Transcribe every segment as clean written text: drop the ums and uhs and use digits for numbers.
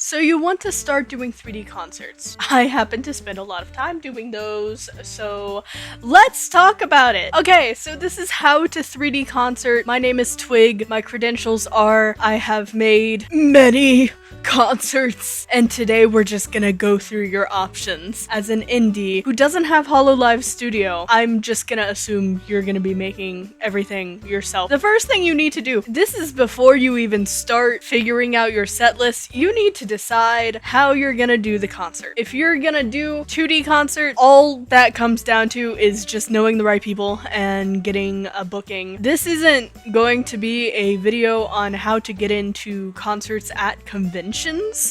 So you want to start doing 3D concerts. I happen to spend a lot of time doing those, so let's talk about it. Okay, so this is how to 3D concert. My name is Twig. My credentials are I have made many concerts, and today we're just gonna go through your options. As an indie who doesn't have HoloLive Studio, I'm just gonna assume you're gonna be making everything yourself. The first thing you need to do, this is before you even start figuring out your set list, you need to decide how you're gonna do the concert. If you're gonna do 2D concert, all that comes down to is just knowing the right people and getting a booking. This isn't going to be a video on how to get into concerts at conventions.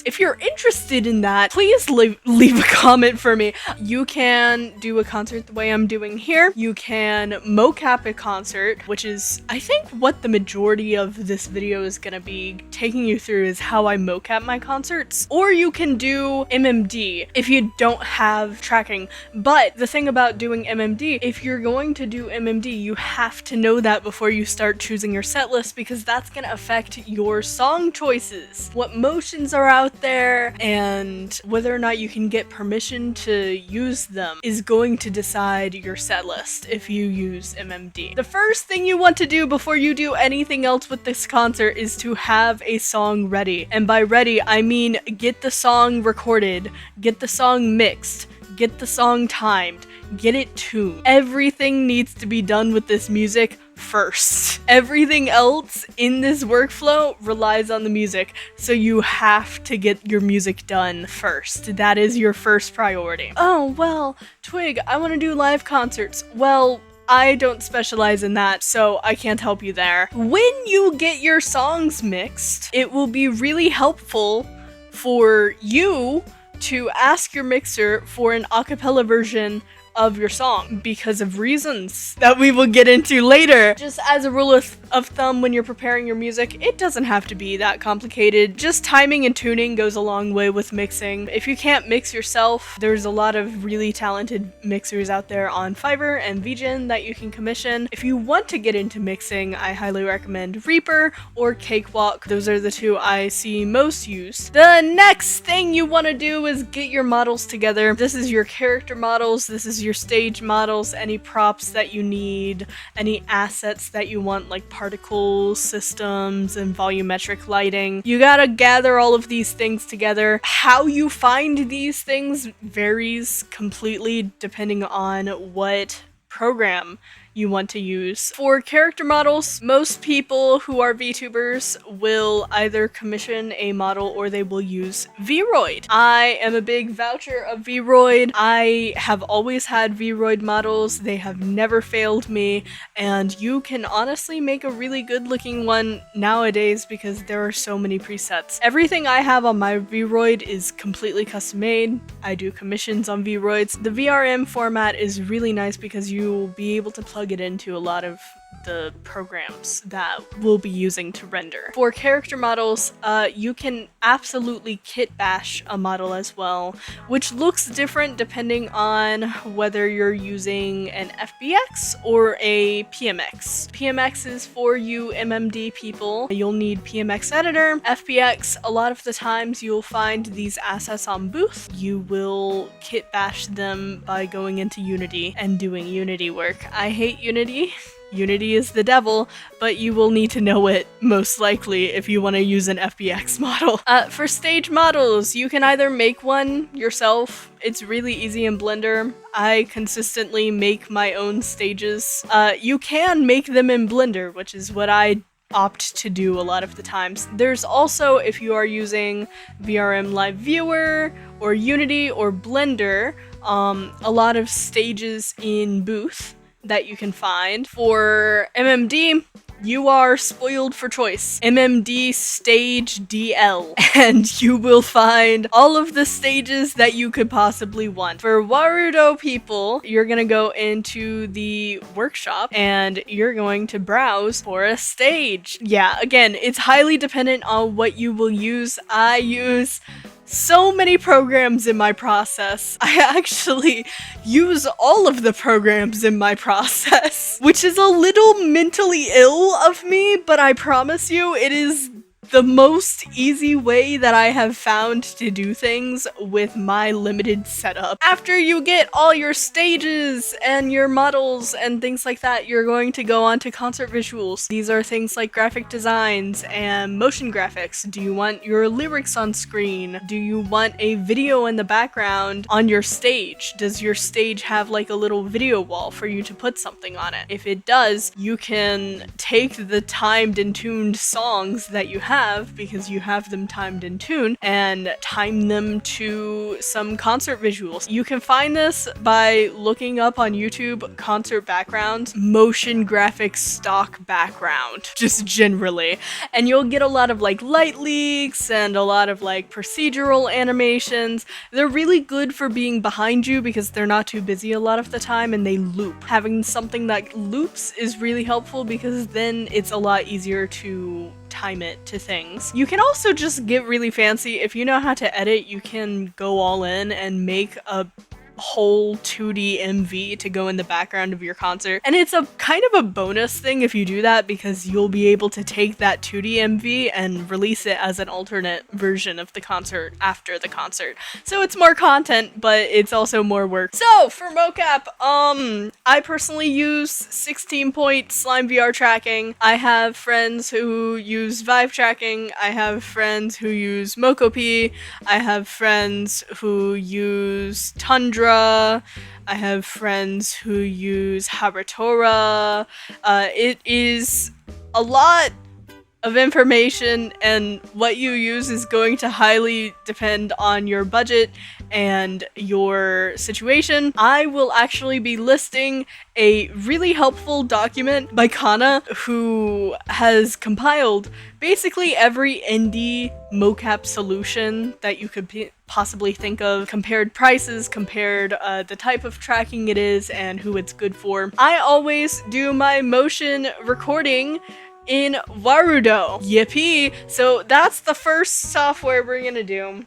If you're interested in that, please leave a comment for me. You can do a concert the way I'm doing here. You can MOCAP a concert, which is, I think, what the majority of this video is gonna be taking you through is how I MOCAP my concerts. Or you can do MMD if you don't have tracking. But the thing about doing MMD, if you're going to do MMD, you have to know that before you start choosing your set list, because that's gonna affect your song choices. What motions are out there and whether or not you can get permission to use them is going to decide your set list if you use MMD. The first thing you want to do before you do anything else with this concert is to have a song ready. And by ready, I mean get the song recorded, get the song mixed, get the song timed, get it tuned. Everything needs to be done with this music first. Everything else in this workflow relies on the music, so you have to get your music done first. That is your first priority. Oh, well, Twig, I want to do live concerts. Well, I don't specialize in that, so I can't help you there. When you get your songs mixed, it will be really helpful for you to ask your mixer for an a cappella version of your song because of reasons that we will get into later. Just as a rule of thumb, when you're preparing your music, it doesn't have to be that complicated. Just timing and tuning goes a long way with mixing. If you can't mix yourself, there's a lot of really talented mixers out there on FIVERR and VGEN that you can commission. If you want to get into mixing, I highly recommend Reaper or KAKEWALK. Those are the two I see most used. The next thing you want to do is get your models together. This is your character models, this is your stage models, any props that you need, any assets that you want, like particle systems and volumetric lighting. You gotta gather all of these things together. How you find these things varies completely depending on what program you want to use. For character models, most people who are VTubers will either commission a model or they will use VROID. I am a big voucher of VROID. I have always had VROID models. They have never failed me, and you can honestly make a really good looking one nowadays because there are so many presets. Everything I have on my VROID is completely custom made. I do commissions on VROIDs. The VRM format is really nice because you'll be able to plug it into a lot of the programs that we'll be using to render. For character models, you can absolutely kit bash a model as well, which looks different depending on whether you're using an FBX or a PMX. PMX is for you MMD people. You'll need PMX editor. FBX, a lot of the times you'll find these assets on Booth. You will kit bash them by going into Unity and doing Unity work. I hate Unity. Unity is the devil, but you will need to know it most likely if you want to use an FBX model. For stage models, you can either make one yourself. It's really easy in Blender. I consistently make my own stages. You can make them in Blender, which is what I opt to do a lot of the times. There's also, if you are using VRM Live Viewer or Unity or Blender, a lot of stages in Booth that you can find. For MMD, you are spoiled for choice. MMD stage DL, and you will find all of the stages that you could possibly want. For WARUDO people, you're gonna go into the workshop and you're going to browse for a stage. Yeah, again, it's highly dependent on what you will use. I use so many programs in my process. I actually use all of the programs in my process, which is a little mentally ill of me, but I promise you it is the most easy way that I have found to do things with my limited setup. After you get all your stages and your models and things like that, you're going to go on to concert visuals. These are things like graphic designs and motion graphics. Do you want your lyrics on screen? Do you want a video in the background on your stage? Does your stage have like a little video wall for you to put something on it? If it does, you can take the timed and tuned songs that you have, because you have them timed and tuned, and time them to some concert visuals. You can find this by looking up on YouTube concert backgrounds, motion graphics stock background, just generally. And you'll get a lot of like light leaks and a lot of like procedural animations. They're really good for being behind you because they're not too busy a lot of the time and they loop. Having something that loops is really helpful because then it's a lot easier to time it to things. You can also just get really fancy. If you know how to edit, you can go all in and make a whole 2D MV to go in the background of your concert. And it's a kind of a bonus thing if you do that, because you'll be able to take that 2D MV and release it as an alternate version of the concert after the concert. So it's more content, but it's also more work. So for mocap, I personally use 16-point slime VR tracking. I have friends who use Vive tracking. I have friends who use MOCAP. I have friends who use Tundra. I have friends who use Habitora. It is a lot of information, and what you use is going to highly depend on your budget and your situation. I will actually be listing a really helpful document by Kana, who has compiled basically every indie mocap solution that you could possibly think of, compared prices, compared the type of tracking it is, and who it's good for. I always do my motion recording in WARUDO. Yippee! So that's the first software we're gonna do.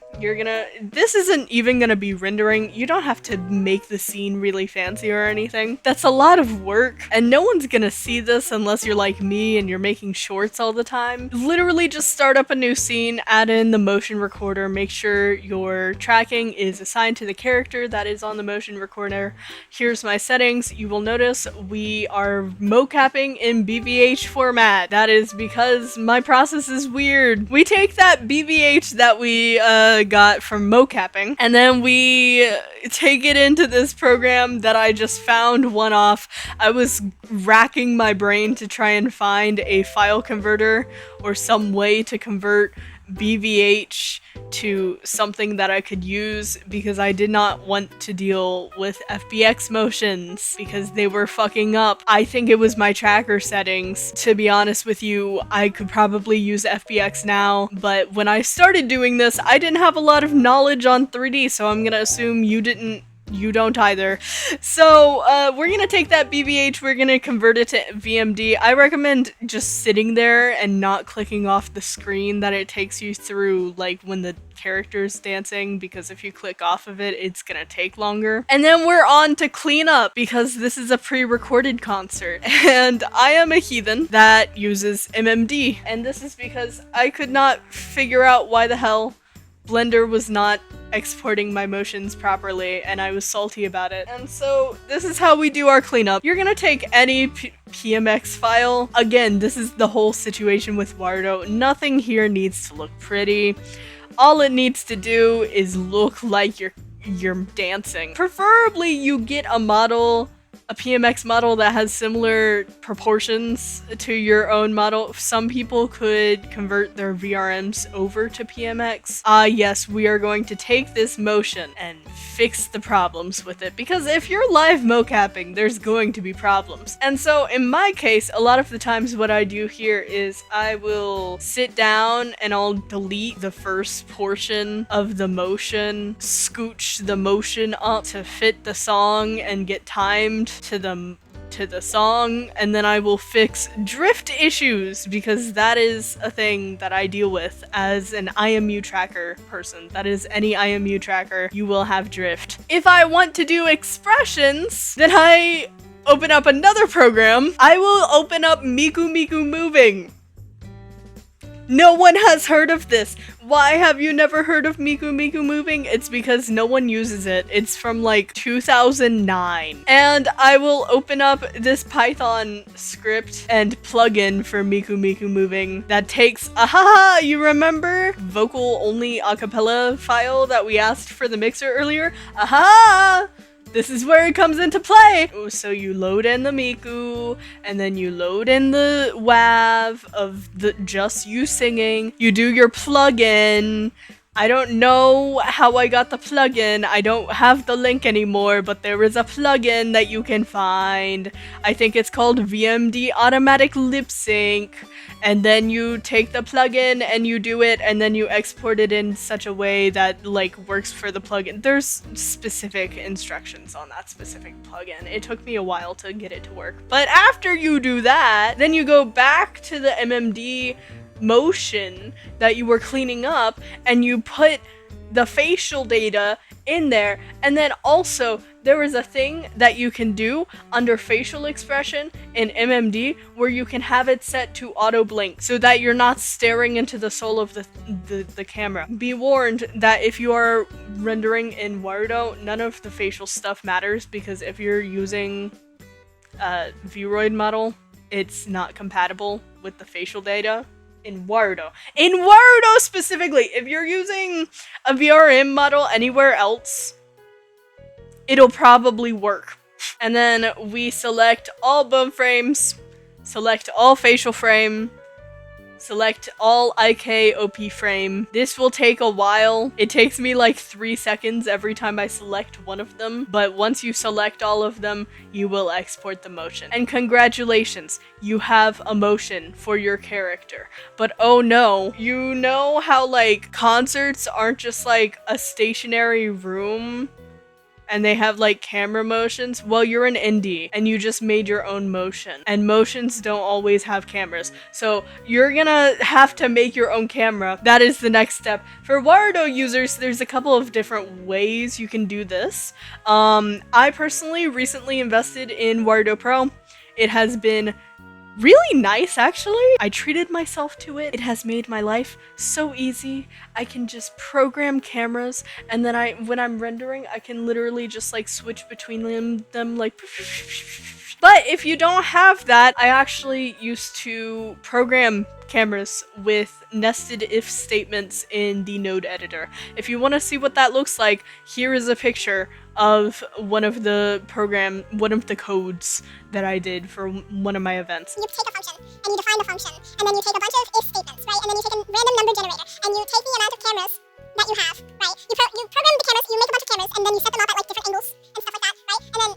This isn't even gonna be rendering. You don't have to make the scene really fancy or anything. That's a lot of work, and no one's gonna see this unless you're like me and you're making shorts all the time. Literally just start up a new scene, add in the motion recorder, make sure your tracking is assigned to the character that is on the motion recorder. Here's my settings. You will notice we are mocapping in BVH format. That is because my process is weird. We take that BVH that we got from mocapping, and then we take it into this program that I just found one-off. I was racking my brain to try and find a file converter or some way to convert BVH to something that I could use, because I did not want to deal with FBX motions because they were fucking up. I think it was my tracker settings. To be honest with you, I could probably use FBX now, but when I started doing this, I didn't have a lot of knowledge on 3D, so I'm gonna assume you don't either. So we're gonna take that BVH, we're gonna convert it to VMD. I recommend just sitting there and not clicking off the screen that it takes you through, like when the character's dancing, because if you click off of it, it's gonna take longer. And then we're on to cleanup, because this is a pre-recorded concert, and I am a heathen that uses MMD. And this is because I could not figure out why the hell Blender was not exporting my motions properly, and I was salty about it. And so this is how we do our cleanup. You're gonna take any PMX file. Again, this is the whole situation with WARUDO. Nothing here needs to look pretty. All it needs to do is look like you're dancing. Preferably you get a model, a PMX model that has similar proportions to your own model. Some people could convert their VRMs over to PMX. Yes, we are going to take this motion and fix the problems with it, because if you're live mocapping, there's going to be problems. And so in my case, a lot of the times what I do here is I will sit down and I'll delete the first portion of the motion, scooch the motion up to fit the song and get timed to the song, and then I will fix drift issues, because that is a thing that I deal with as an IMU tracker person. That is, any IMU tracker, you will have drift. If I want to do expressions, then I open up another program. I will open up Miku Miku Moving. No one has heard of this. Why have you never heard of Miku Miku Moving? It's because no one uses it. It's from like 2009. And I will open up this Python script and plugin for Miku Miku Moving that takes, ahaha, you remember? Vocal only acapella file that we asked for the mixer earlier? Aha! This is where it comes into play! So you load in the Miku, and then you load in the WAV of the just you singing. You do your plugin. I don't know how I got the plugin. I don't have the link anymore, but there is a plugin that you can find. I think it's called VMD Automatic Lip Sync. And then you take the plugin and you do it, and then you export it in such a way that like works for the plugin. There's specific instructions on that specific plugin. It took me a while to get it to work. But after you do that, then you go back to the MMD motion that you were cleaning up and you put the facial data in there. And then also there is a thing that you can do under facial expression in MMD where you can have it set to auto blink so that you're not staring into the soul of the camera. Be warned that if you are rendering in WARUDO, none of the facial stuff matters, because if you're using a VROID model, it's not compatible with the facial data in WARUDO. In WARUDO specifically, if you're using a VRM model anywhere else, it'll probably work. And then we select all bone frames, select all facial frame, select all IK OP frame. This will take a while. It takes me like 3 seconds every time I select one of them, but once you select all of them, you will export the motion. And congratulations, you have a motion for your character. But oh no, you know how like concerts aren't just like a stationary room and they have like camera motions? Well, you're an indie and you just made your own motion, and motions don't always have cameras. So you're gonna have to make your own camera. That is the next step. For WARUDO users, there's a couple of different ways you can do this. I personally recently invested in WARUDO Pro. It has been really nice, actually. I treated myself to it. It has made my life so easy. I can just program cameras, and then when I'm rendering, I can literally just like switch between them like. But if you don't have that, I actually used to program cameras with nested if statements in the node editor. If you want to see what that looks like, here is a picture of one of the codes that I did for one of my events. You take a function, and you define the function, and then you take a bunch of if statements, right? And then you take a random number generator, and you take the amount of cameras that you have, right? You program the cameras, you make a bunch of cameras, and then you set them up at like different angles and stuff like that, right? And then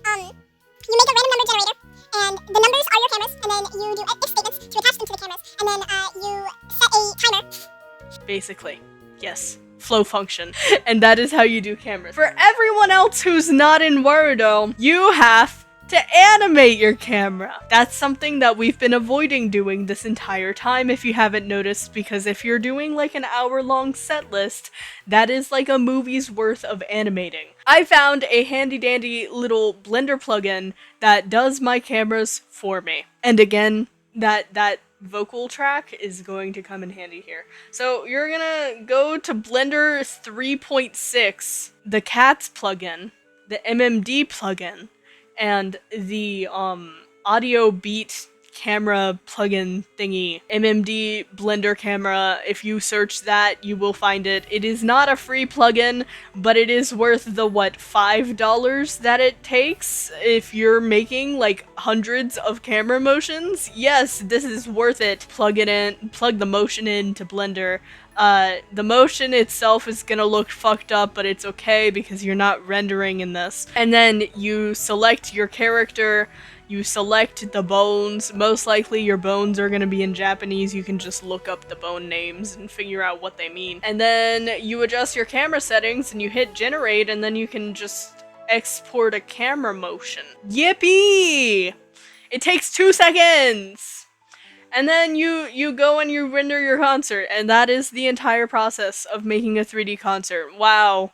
you make a random number generator, and the numbers are your cameras, and then you do if statements to attach them to the cameras, and then you set a timer. Basically, yes. Flow function. And that is how you do cameras. For everyone else who's not in WARUDO, you have to animate your camera. That's something that we've been avoiding doing this entire time, if you haven't noticed, because if you're doing like an hour-long set list, that is like a movie's worth of animating. I found a handy-dandy little Blender plugin that does my cameras for me. And again, that vocal track is going to come in handy here. So you're gonna go to Blender 3.6, the CATS plugin, the MMD plugin, and the audio beat camera plugin thingy, MMD Blender camera. If you search that, you will find it. It is not a free plugin, but it is worth the $5 that it takes if you're making like hundreds of camera motions. Yes, this is worth it. Plug it in, plug the motion into Blender. The motion itself is gonna look fucked up, but it's okay because you're not rendering in this. And then you select your character, you select the bones. Most likely your bones are gonna be in Japanese. You can just look up the bone names and figure out what they mean. And then you adjust your camera settings and you hit generate, and then you can just export a camera motion. Yippee! It takes 2 seconds! And then you go and you render your concert, and that is the entire process of making a 3D concert. Wow.